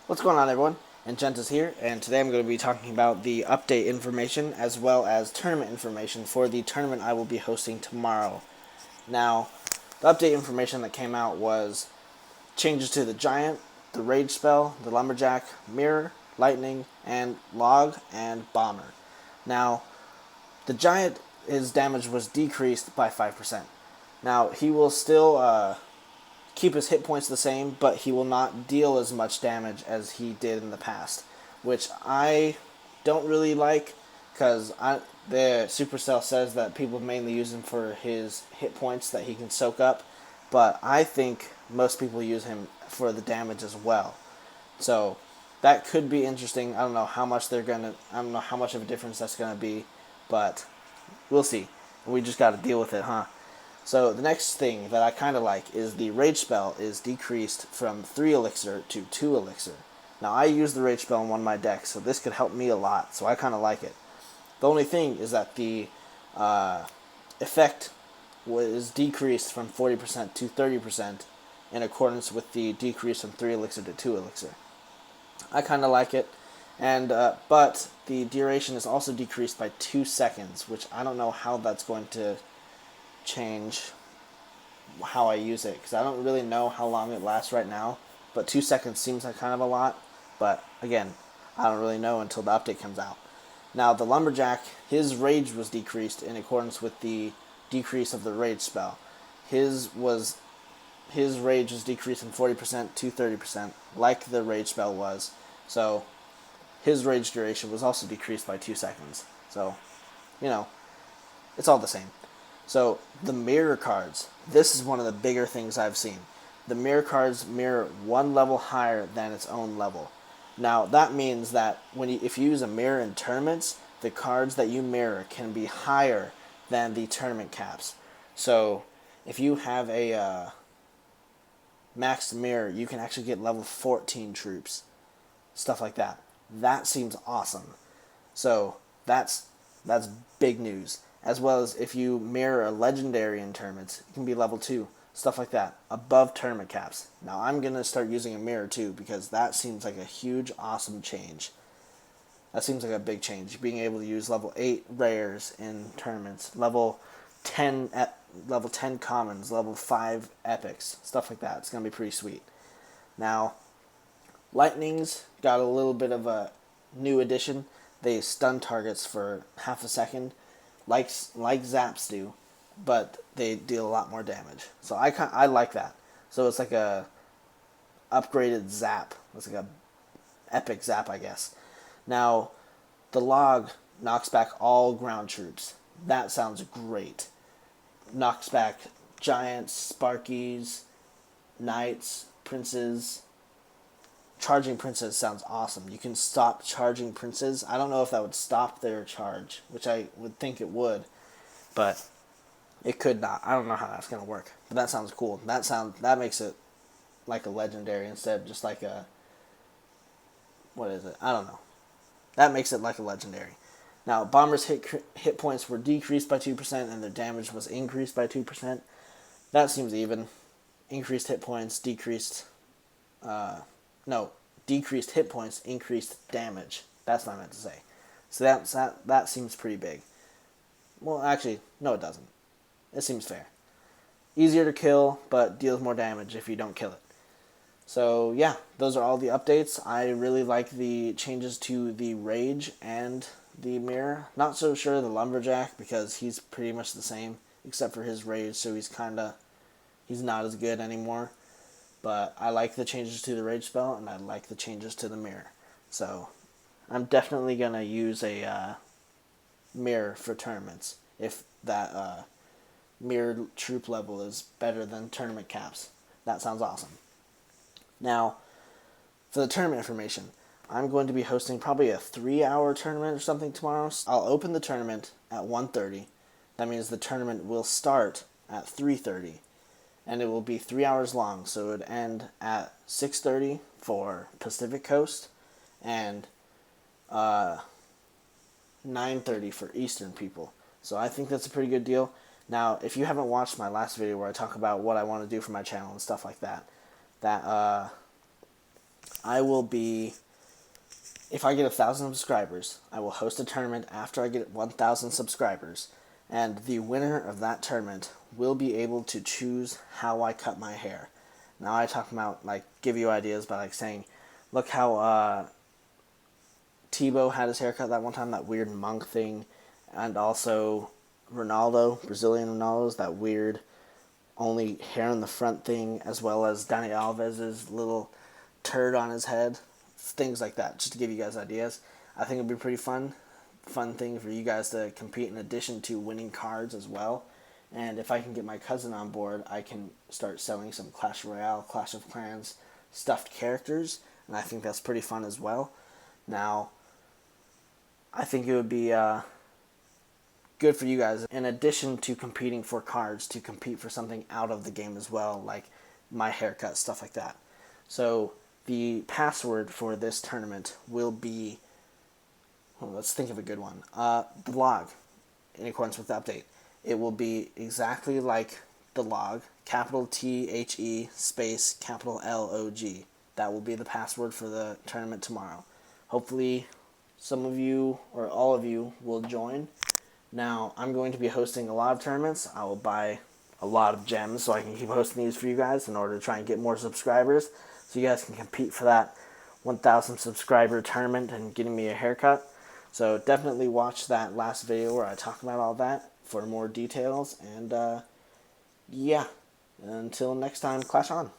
What's going on, everyone? Gentis here, and today I'm going to be talking about the update information as well as tournament information for the tournament I will be hosting tomorrow. Now, the update information that came out was changes to the Giant, the Rage Spell, the Lumberjack, Mirror, Lightning, and Log, and Bomber. Now, the Giant, his damage was decreased by 5%. Now, he will still keep his hit points the same, but he will not deal as much damage as he did in the past, which I don't really like because the Supercell says that people mainly use him for his hit points that he can soak up, but I think most people use him for the damage as well. So that could be interesting. I don't know how much I don't know how much of a difference that's gonna be, but we'll see. We just got to deal with it, huh? So the next thing that I kind of like is the Rage Spell is decreased from 3 Elixir to 2 Elixir. Now I use the Rage Spell in one of my decks, so this could help me a lot, so I kind of like it. The only thing is that the effect was decreased from 40% to 30% in accordance with the decrease from 3 Elixir to 2 Elixir. I kind of like it, and but the duration is also decreased by 2 seconds, which I don't know how that's going to change how I use it, because I don't really know how long it lasts right now, but 2 seconds seems like kind of a lot, but again, I don't really know until the update comes out. Now the Lumberjack, his rage was decreased in accordance with the decrease of the rage spell. His rage was decreased from 40% to 30%, like the rage spell was, so his rage duration was also decreased by 2 seconds. So, you know, it's all the same. So the mirror cards, this is one of the bigger things I've seen. The mirror cards mirror one level higher than its own level. Now that means that if you use a mirror in tournaments, the cards that you mirror can be higher than the tournament caps. So if you have a maxed mirror, you can actually get level 14 troops, stuff like that. That seems awesome. So that's big news. As well as if you mirror a legendary in tournaments, it can be level 2, stuff like that, above tournament caps. Now I'm going to start using a mirror too, because that seems like a huge, awesome change. That seems like a big change, being able to use level 8 rares in tournaments, level 10 commons, level 5 epics, stuff like that. It's going to be pretty sweet. Now, Lightning's got a little bit of a new addition. They stun targets for half a second, like zaps do, but they deal a lot more damage. So I like that. So it's like a upgraded zap. It's like a epic zap, I guess. Now, the log knocks back all ground troops. That sounds great. Knocks back giants, sparkies, knights, princes. Charging princes sounds awesome. You can stop charging princes. I don't know if that would stop their charge, which I would think it would, but it could not. I don't know how that's gonna work, but that sounds cool. That makes it like a legendary instead of just like a, what is it? I don't know. That makes it like a legendary. Now, bombers' hit points were decreased by 2%, and their damage was increased by 2%. That seems even. Increased hit points, decreased hit points, increased damage. That's what I meant to say. So that seems pretty big. Well, actually, no, it doesn't. It seems fair. Easier to kill, but deals more damage if you don't kill it. So yeah, those are all the updates. I really like the changes to the Rage and the Mirror. Not so sure of the Lumberjack, because he's pretty much the same, except for his Rage, so he's not as good anymore. But I like the changes to the Rage spell, and I like the changes to the Mirror. So I'm definitely going to use a Mirror for tournaments if that Mirror troop level is better than tournament caps. That sounds awesome. Now, for the tournament information, I'm going to be hosting probably a 3-hour tournament or something tomorrow. I'll open the tournament at 1:30. That means the tournament will start at 3:30. And it will be 3 hours long, so it would end at 6:30 for Pacific Coast and 9:30 for Eastern people. So I think that's a pretty good deal. Now, if you haven't watched my last video where I talk about what I want to do for my channel and stuff like that, I will be, if I get 1,000 subscribers, I will host a tournament after I get 1,000 subscribers, and the winner of that tournament will be able to choose how I cut my hair. Now I talk about, like, give you ideas by, like, saying, look how Tebow had his haircut that one time, that weird monk thing, and also Ronaldo, Brazilian Ronaldo's, that weird only hair in the front thing, as well as Dani Alves's little turd on his head, things like that, just to give you guys ideas. I think it'd be pretty fun thing for you guys to compete in addition to winning cards as well. And if I can get my cousin on board, I can start selling some Clash Royale, Clash of Clans stuffed characters, and I think that's pretty fun as well. Now, I think it would be good for you guys, in addition to competing for cards, to compete for something out of the game as well, like my haircut, stuff like that. So the password for this tournament will be, well, let's think of a good one. The log, in accordance with the update. It will be exactly like the log, capital THE space capital LOG. That will be the password for the tournament tomorrow. Hopefully some of you or all of you will join. Now, I'm going to be hosting a lot of tournaments. I will buy a lot of gems so I can keep hosting these for you guys in order to try and get more subscribers, so you guys can compete for that 1,000 subscriber tournament and getting me a haircut. So definitely watch that last video where I talk about all that for more details. And yeah, until next time, Clash on.